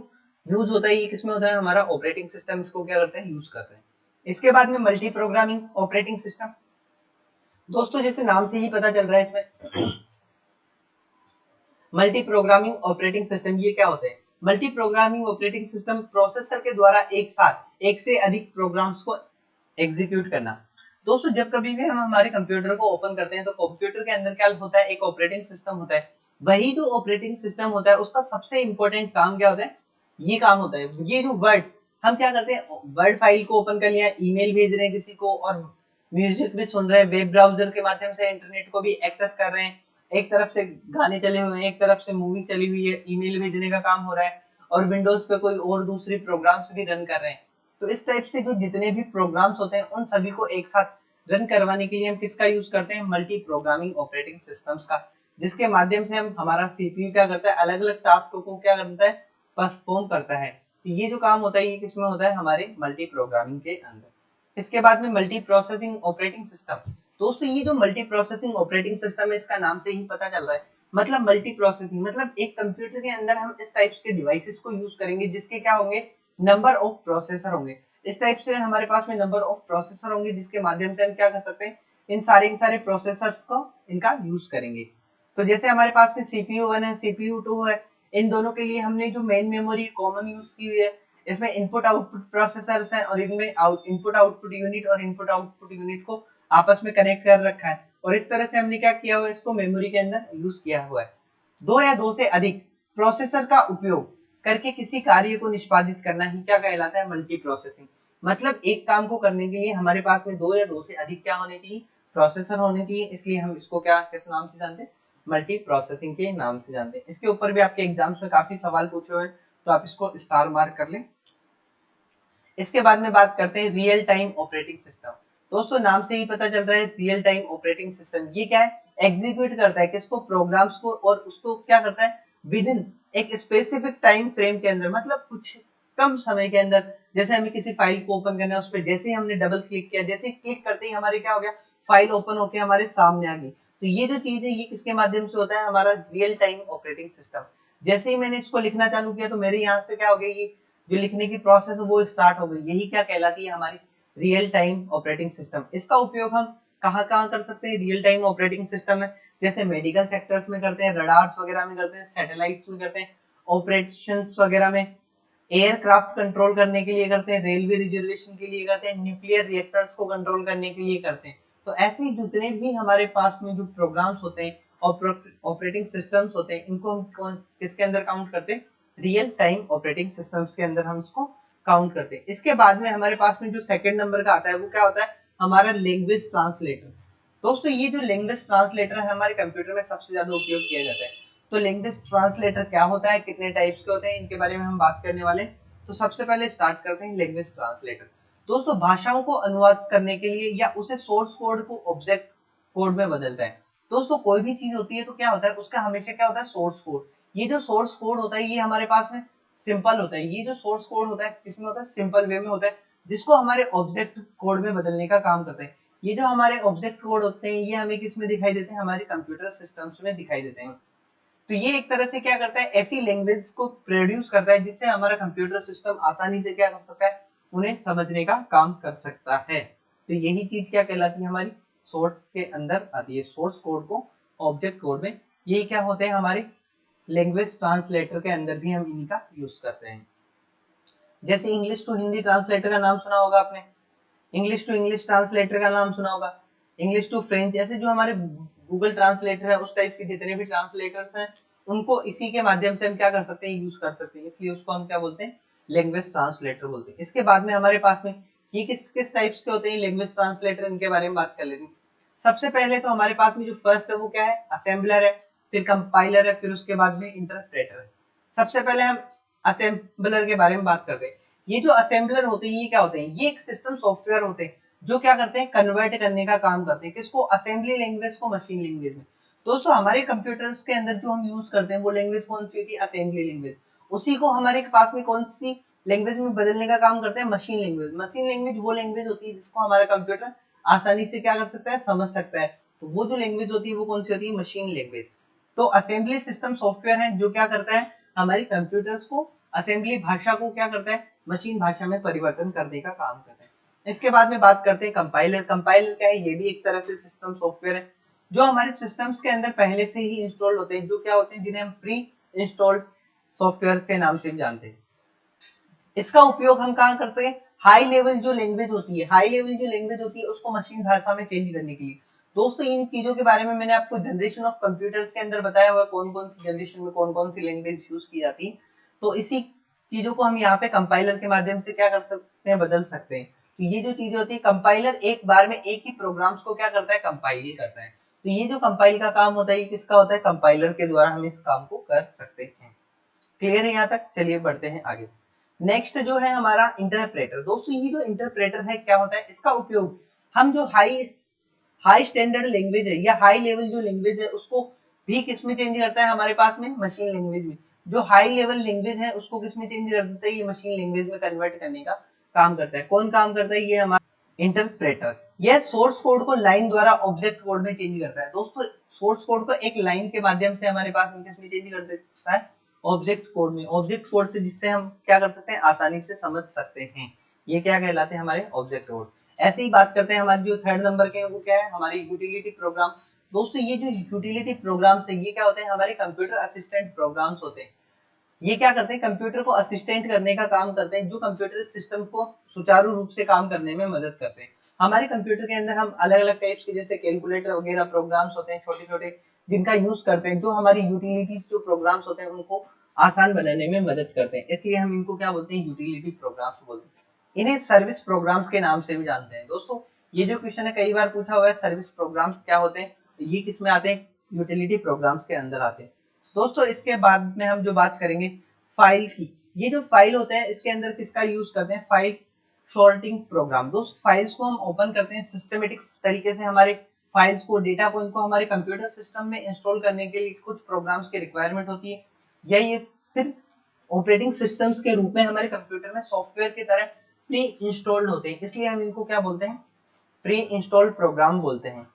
यूज होता है ये किसमें होता है, हमारा ऑपरेटिंग सिस्टम इसको क्या करते हैं, यूज करते हैं। इसके बाद में मल्टी प्रोग्रामिंग ऑपरेटिंग सिस्टम। दोस्तों जैसे नाम से ही पता चल रहा है इसमें मल्टी प्रोग्रामिंग ऑपरेटिंग सिस्टम, ये क्या होते हैं, multi programming operating system processor के द्वारा एक साथ एक से अधिक प्रोग्राम्स को एग्जीक्यूट करना। दोस्तों जब कभी भी हम हमारे कंप्यूटर को ओपन करते हैं तो कंप्यूटर के अंदर क्या होता है, एक ऑपरेटिंग सिस्टम होता है। वही जो ऑपरेटिंग सिस्टम होता है उसका सबसे इंपॉर्टेंट काम क्या होता है, ये काम होता है, ये जो वर्ड हम क्या करते हैं, वर्ड फाइल को ओपन कर लिया, ईमेल भेज रहे हैं किसी को, और म्यूजिक भी सुन रहे हैं, वेब ब्राउजर के माध्यम से इंटरनेट को भी एक्सेस कर रहे हैं, एक तरफ से गाने चले हुए हैं, एक तरफ से मूवी चली हुई है, ईमेल भेजने का काम हो रहा है, और विंडोज पे कोई और दूसरी प्रोग्राम्स भी रन कर रहे हैं। तो इस टाइप से जो जितने भी प्रोग्राम्स होते हैं उन सभी को एक साथ रन करवाने के लिए हम किसका यूज करते हैं, मल्टी प्रोग्रामिंग ऑपरेटिंग सिस्टम्स का, जिसके माध्यम से हम हमारा सीपीयू क्या करता है, अलग अलग टास्क को क्या करता है, परफॉर्म करता है। तो ये जो काम होता है ये किसमें होता है, हमारे मल्टी प्रोग्रामिंग के अंदर। इसके बाद में मल्टी प्रोसेसिंग ऑपरेटिंग सिस्टम। दोस्तों ये जो मल्टी प्रोसेसिंग ऑपरेटिंग सिस्टम है इसका नाम से ही पता चल रहा है, मतलब मल्टी प्रोसेसिंग मतलब एक कंप्यूटर के अंदर हम इस टाइप्स के डिवाइसेस को यूज करेंगे जिसके क्या होंगे, नंबर ऑफ प्रोसेसर होंगे। इस टाइप से हमारे पास में नंबर ऑफ प्रोसेसर होंगे जिसके माध्यम से हम क्या कर सकते हैं, इन सारे के सारे प्रोसेसर्स को इनका यूज करेंगे। तो जैसे हमारे पास में सीपीयू 1 है, सीपीयू 2 है, इन दोनों के लिए हमने जो मेन मेमोरी कॉमन यूज की हुई है, इसमें इनपुट आउटपुट प्रोसेसर्स हैं और इनमें इनपुट आउटपुट यूनिट और इनपुट आउटपुट यूनिट को आपस में कनेक्ट कर रखा है, और इस तरह से हमने क्या किया हुआ है, इसको मेमोरी के अंदर यूज किया हुआ है। दो या दो से अधिक प्रोसेसर का उपयोग करके किसी कार्य को निष्पादित करना ही क्या कहलाता है, मल्टी प्रोसेसिंग। मतलब एक काम को करने के लिए हमारे पास में दो या दो से अधिक क्या होने चाहिए, प्रोसेसर होने चाहिए, इसलिए हम इसको क्या किस नाम से जानते हैं, मल्टी प्रोसेसिंग के नाम से जानते हैं। इसके ऊपर भी आपके एग्जाम्स में काफी सवाल पूछे हुए हैं, तो आप इसको स्टार मार्क कर लें। इसके बाद में बात करते हैं रियल टाइम ऑपरेटिंग सिस्टम। दोस्तों नाम से ही पता चल रहा है रियल टाइम ऑपरेटिंग सिस्टम, ये क्या है, एग्जीक्यूट करता है किसको, प्रोग्राम्स को, और उसको क्या करता है, विद इन एक स्पेसिफिक टाइम फ्रेम के अंदर, मतलब कुछ कम समय के अंदर। जैसे हमें किसी फाइल को ओपन करना है, उस पर जैसे ही हमने डबल क्लिक किया, जैसे ही क्लिक करते ही हमारे क्या हो गया, फाइल ओपन होकर हमारे सामने आ गई। तो ये जो चीज है ये किसके माध्यम से होता है, हमारा रियल टाइम ऑपरेटिंग सिस्टम। जैसे ही मैंने इसको लिखना चालू किया तो मेरे यहाँ पे क्या हो गया, ये जो लिखने की प्रोसेस है वो स्टार्ट हो गई, यही क्या कहलाती है, हमारी रियल टाइम ऑपरेटिंग सिस्टम। इसका उपयोग हम कहाँ कहाँ कर सकते हैं, रियल टाइम ऑपरेटिंग सिस्टम है जैसे मेडिकल सेक्टर्स में करते हैं, रडार्स वगैरह में करते हैं, सैटेलाइट्स में करते हैं, ऑपरेशंस वगैरह में, एयरक्राफ्ट कंट्रोल करने के लिए करते हैं, रेलवे रिजर्वेशन के लिए करते हैं, न्यूक्लियर रिएक्टर्स को कंट्रोल करने के लिए करते हैं। तो ऐसे ही जितने भी हमारे पास में जो प्रोग्राम्स होते हैं, ऑपरेटिंग सिस्टम्स होते हैं, इनको हम किसके अंदर काउंट करते हैं, रियल टाइम ऑपरेटिंग सिस्टम्स के अंदर हम इसको काउंट करते हैं। इसके बाद में हमारे पास में जो सेकंड नंबर का आता है वो क्या होता है, हमारा लैंग्वेज ट्रांसलेटर। दोस्तों ये जो लैंग्वेज ट्रांसलेटर है हमारे कंप्यूटर में सबसे ज्यादा उपयोग किया जाता है। तो लैंग्वेज ट्रांसलेटर क्या होता है, कितने टाइप्स के होते हैं, इनके बारे में हम बात करने वाले हैं। तो सबसे पहले स्टार्ट करते हैं लैंग्वेज ट्रांसलेटर। दोस्तों भाषाओं को अनुवाद करने के लिए या उसे सोर्स कोड को ऑब्जेक्ट कोड में बदलता है। दोस्तों कोई भी चीज होती है तो क्या होता है, उसका हमेशा क्या होता है, सोर्स कोड। ये जो सोर्स कोड होता है ये हमारे पास में सिंपल होता है, ये जो सोर्स कोड होता है किसमें होता है, सिंपल वे में होता है, जिसको हमारे ऑब्जेक्ट कोड में बदलने का काम करते हैं। ये जो हमारे ऑब्जेक्ट कोड होते हैं ये हमें किस में दिखाई देते हैं, हमारे कंप्यूटर सिस्टम्स में दिखाई देते हैं। तो ये एक तरह से क्या करता है, ऐसी लैंग्वेज को प्रोड्यूस करता है जिससे हमारा कंप्यूटर सिस्टम आसानी से क्या कर सकता है, उन्हें समझने का काम कर सकता है। तो यही चीज क्या कहलाती है, हमारी सोर्स के अंदर आती है, सोर्स कोड को ऑब्जेक्ट कोड में। ये क्या होते हैं, हमारे लैंग्वेज ट्रांसलेटर के अंदर भी हम इनका यूज करते हैं। जैसे इंग्लिश टू हिंदी ट्रांसलेटर का नाम सुना होगा आपने, इंग्लिश टू इंग्लिश ट्रांसलेटर का नाम सुना होगा, इंग्लिश टू फ्रेंच, ऐसे जो हमारे गूगल ट्रांसलेटर है उस टाइप के जितने भी ट्रांसलेटर्स हैं उनको इसी के माध्यम से हम क्या कर सकते हैं, यूज कर सकते हैं, इसलिए उसको हम क्या बोलते हैं, लैंग्वेज ट्रांसलेटर बोलते हैं। इसके बाद में हमारे पास में ये किस किस टाइप्स के होते हैं लैंग्वेज ट्रांसलेटर, इनके बारे में बात कर लेते हैं। सबसे पहले तो हमारे पास में जो फर्स्ट है वो क्या है, असेंबलर है, फिर कंपाइलर है, फिर उसके बाद में इंटरप्रेटर है। सबसे पहले हम असेंबलर के बारे में बात करते हैं। ये जो असेंबलर होते हैं ये क्या होते हैं, ये एक सिस्टम सॉफ्टवेयर होते हैं जो क्या करते हैं, कन्वर्ट करने का काम करते हैं, किसको, असेंबली लैंग्वेज को मशीन लैंग्वेज में। दोस्तों हमारे कंप्यूटर्स के अंदर जो हम यूज करते हैं वो लैंग्वेज कौन सी होती है, असेंबली लैंग्वेज। उसी को हमारे पास में कौन सी लैंग्वेज में बदलने का काम करते हैं मशीन लैंग्वेज। मशीन लैंग्वेज वो लैंग्वेज होती है जिसको हमारा कंप्यूटर आसानी से क्या कर सकता है, समझ सकता है। तो वो जो लैंग्वेज होती है वो कौन सी होती है, मशीन लैंग्वेज। तो असेंबली सिस्टम सॉफ्टवेयर है जो क्या करता है, हमारी कंप्यूटर्स को असेंबली भाषा को क्या करता है, मशीन भाषा में परिवर्तन करने का काम करता है। इसके बाद में बात करते हैं कंपाइलर। कंपाइलर क्या है, ये भी एक तरह से सिस्टम सॉफ्टवेयर है जो हमारे सिस्टम्स के अंदर पहले से ही इंस्टॉल्ड होते हैं, जो क्या होते हैं, जिन्हें हम प्री इंस्टॉल्ड सॉफ्टवेयर के नाम से भी जानते हैं। इसका उपयोग हम कहाँ करते हैं, हाई लेवल जो लैंग्वेज होती है, हाई लेवल जो लैंग्वेज होती है उसको मशीन भाषा में चेंज करने के लिए। दोस्तों इन चीजों के बारे में मैंने आपको जनरेशन ऑफ कंप्यूटर्स के अंदर बताया हुआ कौन कौन सी जनरेशन में कौन कौन सी लैंग्वेज यूज की जाती है। तो इसी चीजों को हम यहाँ पे कंपाइलर के माध्यम से क्या कर सकते हैं, बदल सकते हैं। तो ये जो चीजें होती है, कंपाइलर एक बार में एक ही प्रोग्राम्स को क्या करता है, कंपाइल करता है। तो ये जो कंपाइल का काम होता है, ये किसका होता है, कंपाइलर के द्वारा हम इस काम को कर सकते हैं। क्लियर है यहाँ तक, चलिए बढ़ते हैं आगे। नेक्स्ट जो है हमारा इंटरप्रेटर। दोस्तों ये जो इंटरप्रेटर है क्या होता है, इसका उपयोग हम जो हाई हाई स्टैंडर्ड लैंग्वेज है या हाई लेवल जो लैंग्वेज है उसको भी किस में चेंज करता है, हमारे पास में मशीन लैंग्वेज में। जो हाई लेवल लैंग्वेज है उसको किस में चेंज कर देता है, ये मशीन लैंग्वेज में कन्वर्ट करने का काम करता है। कौन काम करता है, ये हमारा इंटरप्रेटर। यह सोर्स कोड को लाइन द्वारा ऑब्जेक्ट कोड में चेंज करता है। दोस्तों सोर्स कोड को एक लाइन के माध्यम से हमारे पास किस में चेंज कर देता है, ऑब्जेक्ट कोड में। ऑब्जेक्ट कोड से, जिससे हम क्या कर सकते हैं, आसानी से समझ सकते हैं। ये क्या कहलाते हैं, हमारे ऑब्जेक्ट कोड। ऐसे ही बात करते हैं हमारे जो थर्ड नंबर के हैं वो क्या है, हमारी यूटिलिटी प्रोग्राम। दोस्तों ये जो यूटिलिटी प्रोग्राम्स है ये क्या होते हैं, हमारे कंप्यूटर असिस्टेंट प्रोग्राम्स होते हैं। ये क्या करते हैं, कंप्यूटर को असिस्टेंट करने का काम करते हैं, जो कंप्यूटर सिस्टम को सुचारू रूप से काम करने में मदद करते हैं। हमारे कंप्यूटर के अंदर हम अलग अलग टाइप्स के जैसे कैलकुलेटर वगैरह प्रोग्राम्स होते हैं छोटे छोटे, जिनका यूज करते हैं, जो हमारी यूटिलिटीज जो प्रोग्राम्स होते हैं उनको आसान बनाने में मदद करते हैं। इसलिए हम इनको क्या बोलते हैं, यूटिलिटी प्रोग्राम्स बोलते हैं। इन्हें सर्विस प्रोग्राम्स के नाम से भी जानते हैं। दोस्तों ये जो क्वेश्चन है कई बार पूछा हुआ है, सर्विस प्रोग्राम्स क्या होते हैं, ये किस में आते हैं, यूटिलिटी प्रोग्राम्स के अंदर आते हैं। दोस्तों इसके बाद में हम जो बात करेंगे फाइल की। ये जो फाइल होता है इसके अंदर किसका यूज करते हैं, फाइल सॉर्टिंग प्रोग्राम। दोस्त फाइल्स को हम ओपन करते हैं सिस्टमेटिक तरीके से, हमारे फाइल्स को, डेटा को, इनको हमारे कंप्यूटर सिस्टम में इंस्टॉल करने के लिए कुछ प्रोग्राम्स की रिक्वायरमेंट होती है, या ये फिर ऑपरेटिंग सिस्टम्स के रूप में हमारे कंप्यूटर में सॉफ्टवेयर की तरह प्री इंस्टॉल्ड होते हैं। इसलिए हम इनको क्या बोलते हैं, प्री इंस्टॉल्ड प्रोग्राम बोलते हैं।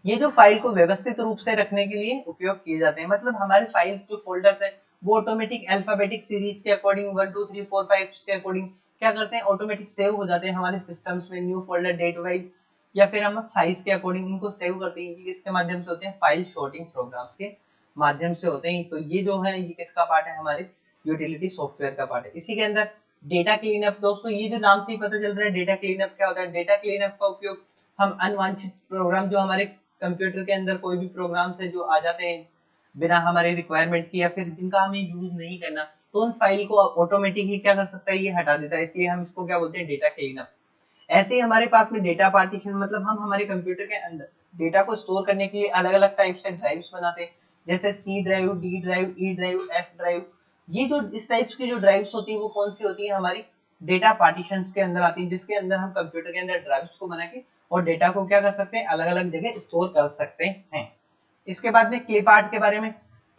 ये जो फाइल को व्यवस्थित रूप से रखने के लिए उपयोग किए जाते हैं। मतलब हमारे फाइल जो फोल्डर्स है वो ऑटोमेटिक अल्फाबेटिक सीरीज के अकॉर्डिंग 1 2 3 4 5 के अकॉर्डिंग क्या करते हैं, ऑटोमेटिक सेव हो जाते हैं हमारे सिस्टम्स में, न्यू फोल्डर डेट वाइज, या फिर हम साइज के अकॉर्डिंग इनको सेव करते हैं। ये किसके माध्यम से होते हैं, फाइल सॉर्टिंग प्रोग्राम्स के माध्यम से होते हैं। तो ये जो है ये किसका पार्ट है, हमारे यूटिलिटी सॉफ्टवेयर का पार्ट है। इसी के अंदर डेटा क्लीनअप। दोस्तों ये जो नाम से ही पता चल रहा है डेटा क्लीनअप क्या होता है, डेटा क्लीनअप का उपयोग हम अनवांछित प्रोग्राम जो हमारे कंप्यूटर के अंदर कोई भी प्रोग्राम्स है जो आ जाते हैं बिना हमारे रिक्वायरमेंट की, या फिर जिनका हमें यूज नहीं करना, तो उन फाइल को ऑटोमेटिक ही क्या कर सकता है, ये हटा देता है। इसलिए हम इसको क्या बोलते हैं, डेटा क्लीनअप। ऐसे ही हमारे पास में डेटा पार्टीशन, मतलब हम हमारे कंप्यूटर के अंदर डेटा को स्टोर करने के लिए अलग अलग टाइप से ड्राइव्स बनाते हैं, जैसे C drive, D drive, E drive, F drive. ये जो इस टाइप्स की जो ड्राइव्स होती है वो कौन सी होती है, हमारी डेटा पार्टीशंस के अंदर आती है, जिसके अंदर हम कंप्यूटर के अंदर ड्राइव्स को बना के और डेटा को क्या कर सकते हैं, अलग अलग जगह स्टोर कर सकते हैं। इसके बाद में क्लिप आर्ट के बारे में।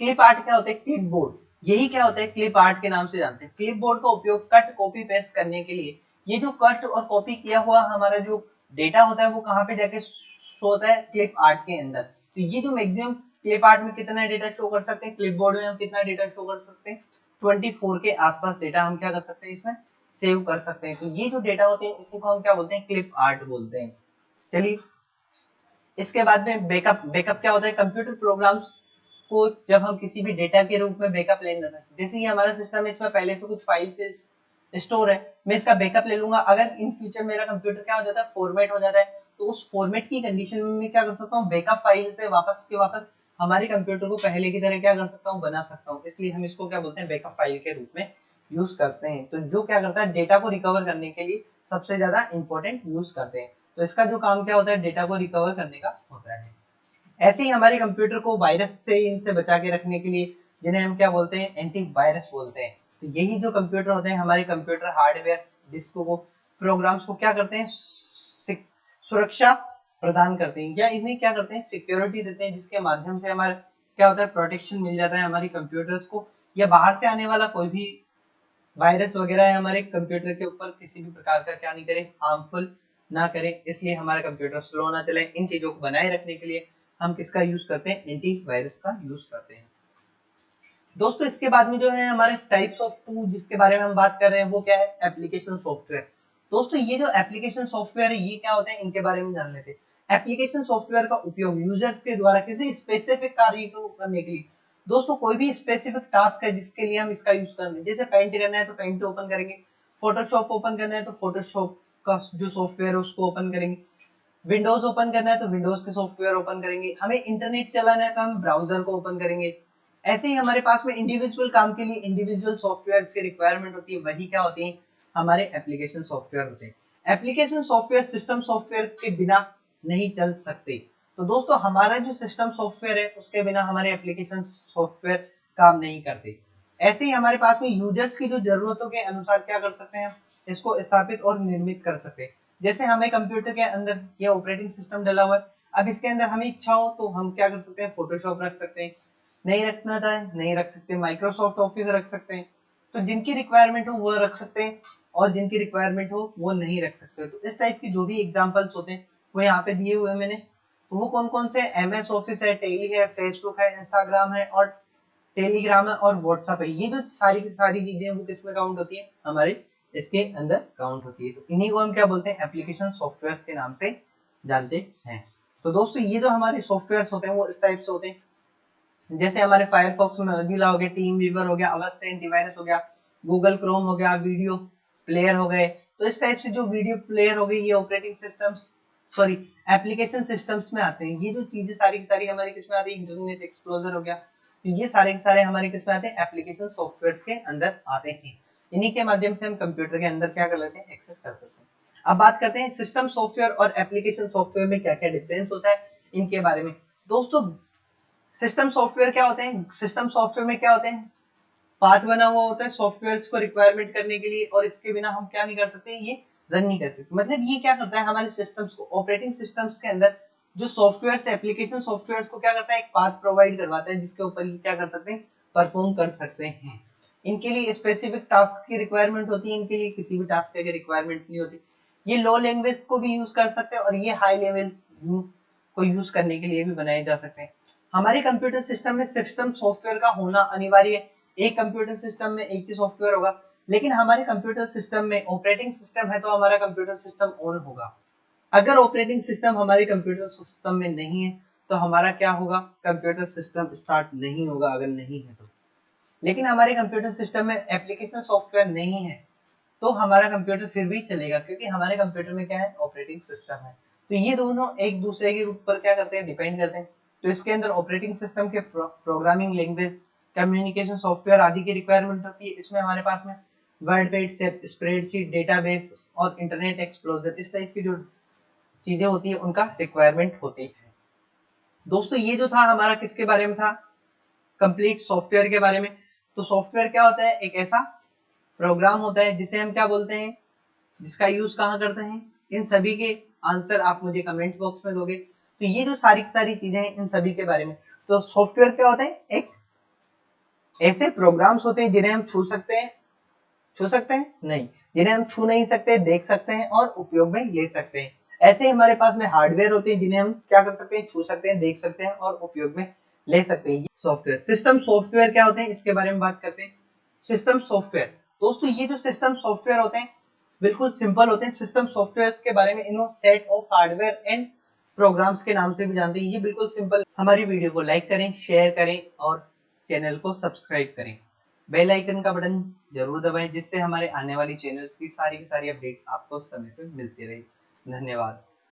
क्लिप आर्ट क्या होता है, क्लिप बोर्ड। यही क्या होता है, क्लिप आर्ट के नाम से जानते हैं। क्लिप बोर्ड का उपयोग कट कॉपी पेस्ट करने के लिए। ये जो कट और कॉपी किया हुआ हमारा जो डेटा होता है वो कहाँ पे जाके शो होता है, क्लिप आर्ट के अंदर। तो ये जो मैक्सिमम क्लिप आर्ट में कितना डेटा शो कर सकते हैं, क्लिप बोर्ड में हम कितना डेटा शो कर सकते हैं, 24 के आसपास डेटा हम क्या कर सकते हैं, इसमें सेव कर सकते हैं। तो ये जो डेटा होते हैं इसी को हम क्या बोलते हैं, क्लिप आर्ट बोलते हैं। चलिए इसके बाद में बैकअप। बैकअप क्या होता है, कंप्यूटर प्रोग्राम्स को जब हम किसी भी डेटा के रूप में बैकअप लेना है, जैसे ये हमारा सिस्टम है इसमें पहले से कुछ फाइल से स्टोर है, मैं इसका बैकअप ले लूंगा। अगर इन फ्यूचर मेरा कंप्यूटर क्या हो जाता है, फॉर्मेट हो जाता है, तो उस फॉर्मेट की कंडीशन में मैं क्या कर सकता हूँ, बैकअप फाइल से वापस के वापस हमारे कंप्यूटर को पहले की तरह क्या कर सकता हूँ, बना सकता हूँ। इसलिए हम इसको क्या बोलते हैं, बैकअप फाइल के रूप में यूज करते हैं। तो जो क्या करता है, डेटा को रिकवर करने के लिए सबसे ज्यादा इंपॉर्टेंट यूज करते हैं। तो इसका जो काम क्या होता है, डेटा को रिकवर करने का होता है। ऐसे ही हमारे कंप्यूटर को वायरस से इनसे बचा के रखने के लिए, जिन्हें हम क्या बोलते हैं, एंटीवायरस बोलते हैं। तो यही जो कंप्यूटर होते हैं, हमारे कंप्यूटर हार्डवेयर डिस्क को, प्रोग्राम्स को क्या करते हैं, सुरक्षा प्रदान करते हैं, या इन्हें क्या करते हैं, सिक्योरिटी देते हैं, जिसके माध्यम से हमारा क्या होता है, प्रोटेक्शन मिल जाता है हमारी कंप्यूटर्स को, या बाहर से आने वाला कोई भी वायरस वगैरह है हमारे कंप्यूटर के ऊपर किसी भी प्रकार का क्या नहीं करें, हार्मफुल ना करें, इसलिए हमारा कंप्यूटर स्लो ना चले। इन चीजों को बनाए रखने के लिए हम किसका यूज करते हैं, एंटीवायरस का यूज करते हैं। दोस्तों इसके बाद में जो है हमारे टाइप्स ऑफ टूल जिसके बारे में हम बात कर रहे हैं वो क्या है, एप्लीकेशन सॉफ्टवेयर। दोस्तों ये जो एप्लीकेशन सॉफ्टवेयर है ये क्या होते हैं, इनके बारे में जान लेते हैं। एप्लीकेशन सॉफ्टवेयर का उपयोग यूजर्स के द्वारा किसी स्पेसिफिक कार्य को करने के लिए, दोस्तों कोई भी स्पेसिफिक टास्क है जिसके लिए हम इसका यूज कर रहे हैं, जैसे पेंट करना है तो पेंट ओपन करेंगे, फोटोशॉप ओपन करना है तो फोटोशॉप का जो सॉफ्टवेयर है उसको ओपन करेंगे, विंडोज ओपन करना है तो विंडोज के सॉफ्टवेयर ओपन करेंगे, हमें इंटरनेट चलाना है तो हम ब्राउजर को ओपन करेंगे। ऐसे ही हमारे पास में इंडिविजुअल काम के लिए इंडिविजुअल सॉफ्टवेयर की रिक्वायरमेंट होती है, वही क्या होती है, हमारे एप्लीकेशन सॉफ्टवेयर होते हैं। एप्लीकेशन सॉफ्टवेयर सिस्टम सॉफ्टवेयर के बिना नहीं चल सकते। तो दोस्तों हमारा जो सिस्टम सॉफ्टवेयर है उसके बिना हमारे एप्लीकेशन सॉफ्टवेयर काम नहीं करते। ऐसे ही हमारे पास में यूजर्स की जो जरूरतों के अनुसार क्या कर सकते हैं, इसको स्थापित और निर्मित कर सकते हैं। जैसे हमें कंप्यूटर के अंदर ये ऑपरेटिंग सिस्टम डला हुआ है, अब इसके अंदर हमें इच्छा हो तो हम क्या कर सकते हैं, फोटोशॉप रख सकते हैं, नहीं रखना चाहे नहीं रख सकते, माइक्रोसॉफ्ट ऑफिस रख सकते हैं। तो जिनकी रिक्वायरमेंट हो वो रख सकते हैं और जिनकी रिक्वायरमेंट हो वो नहीं रख सकते। तो इस टाइप की जो भी एग्जांपल्स होते हैं वो यहाँ पे दिए हुए हैं मैंने। तो वो कौन कौन से, एमएस ऑफिस है, टेली है, फेसबुक है, इंस्टाग्राम है और टेलीग्राम है और व्हाट्सएप है। ये जो सारी की सारी चीजें वो किसमें काउंट होती है, हमारे इसके अंदर काउंट होती है। तो इन्हीं को हम क्या बोलते हैं, एप्लीकेशन सॉफ्टवेयर के नाम से जानते हैं। तो दोस्तों ये जो हमारे सॉफ्टवेयर होते हैं वो इस टाइप से होते हैं, जैसे हमारे फायरफॉक्स में मोजिला हो गया, टीम वीवर हो गया, अवस्ट एंटीवायरस हो गया, गूगल क्रोम हो गया, वीडियो प्लेयर हो गए। तो इस टाइप से जो वीडियो प्लेयर हो गई ये operating systems, sorry application systems में आते हैं। ये जो चीजें सारी की सारी हमारी किसमें आती है, इंटरनेट एक्सप्लोरर हो गया, तो ये सारे के सारे हमारे किसमें आते हैं, एप्लीकेशन सॉफ्टवेयर के अंदर आते हैं। इन्हीं के माध्यम से हम कंप्यूटर के अंदर क्या कर लेते हैं, एक्सेस कर सकते हैं। अब बात करते हैं सिस्टम सॉफ्टवेयर और एप्लीकेशन सॉफ्टवेयर में क्या क्या डिफरेंस होता है इनके बारे में। दोस्तों सिस्टम सॉफ्टवेयर क्या होते हैं, सिस्टम सॉफ्टवेयर में क्या होते हैं, पाथ बना हुआ होता है सॉफ्टवेयर को रिक्वायरमेंट करने के लिए और इसके बिना हम क्या नहीं कर सकते, ये रन नहीं कर सकते। मतलब ये क्या करता है, हमारे सिस्टम्स को, ऑपरेटिंग सिस्टम्स के अंदर जो सॉफ्टवेयर एप्लीकेशन सॉफ्टवेयर को क्या करता है, एक पाथ प्रोवाइड करवाता है जिसके ऊपर ये क्या कर सकते हैं, परफॉर्म कर सकते हैं। इनके लिए स्पेसिफिक टास्क की रिक्वायरमेंट होती है, इनके लिए किसी भी टास्क की रिक्वायरमेंट नहीं होती। ये लो लैंग्वेज को भी यूज कर सकते हैं और ये हाई लेवल को यूज करने के लिए भी बनाए जा सकते हैं। हमारे कंप्यूटर सिस्टम में सिस्टम सॉफ्टवेयर का होना अनिवार्य है। एक कंप्यूटर सिस्टम में एक ही सॉफ्टवेयर होगा, लेकिन हमारे कंप्यूटर सिस्टम में ऑपरेटिंग सिस्टम है तो हमारा कंप्यूटर सिस्टम ऑन होगा। अगर ऑपरेटिंग सिस्टम हमारे कंप्यूटर सिस्टम में नहीं है तो हमारा क्या होगा, कंप्यूटर सिस्टम स्टार्ट नहीं होगा अगर नहीं है तो। लेकिन हमारे कंप्यूटर सिस्टम में एप्लीकेशन सॉफ्टवेयर नहीं है तो हमारा कंप्यूटर फिर भी चलेगा, क्योंकि हमारे कंप्यूटर में क्या है, ऑपरेटिंग सिस्टम है। तो ये दोनों एक दूसरे के ऊपर क्या करते हैं, डिपेंड करते हैं। तो इसके अंदर ऑपरेटिंग सिस्टम के प्रोग्रामिंग लैंग्वेज, कम्युनिकेशन सॉफ्टवेयर आदि की रिक्वायरमेंट होती है। इसमें हमारे पास में वर्ड पेड, स्प्रेडशीट, डेटाबेस और इंटरनेट एक्सप्लोरर, इस टाइप की जो चीजें होती है उनका रिक्वायरमेंट होती है। दोस्तों ये जो था हमारा किसके बारे में था, कंप्लीट सॉफ्टवेयर के बारे में। तो सॉफ्टवेयर क्या होता है, एक ऐसा प्रोग्राम होता है जिसे हम क्या बोलते हैं, जिसका यूज कहाँ करते हैं, इन सभी के आंसर आप मुझे कमेंट बॉक्स में दोगे। तो ये जो सारी सारी चीजें हैं इन सभी के बारे में। तो सॉफ्टवेयर क्या होता है, एक ऐसे प्रोग्राम्स होते हैं जिन्हें हम छू सकते हैं, छू सकते हैं नहीं, जिन्हें हम छू नहीं सकते, देख सकते हैं और उपयोग में ले सकते हैं। ऐसे ही हमारे पास में हार्डवेयर होते हैं जिन्हें हम क्या कर सकते हैं, छू सकते हैं, देख सकते हैं और उपयोग में ले सकते हैं। सॉफ्टवेयर, सिस्टम सॉफ्टवेयर क्या होते हैं इसके बारे में बात करते हैं। सिस्टम सॉफ्टवेयर, दोस्तों ये जो सिस्टम सॉफ्टवेयर होते हैं बिल्कुल सिंपल होते हैं। सिस्टम सॉफ्टवेयर के बारे में इन्हों set of hardware and programs के नाम से भी जानते हैं। ये बिल्कुल सिंपल। हमारी वीडियो को लाइक करें, शेयर करें और चैनल को सब्सक्राइब करें। बेल आइकन का बटन जरूर दबाएं जिससे हमारे आने वाली चैनल्स की सारी अपडेट आपको समय पर मिलती रहे। धन्यवाद।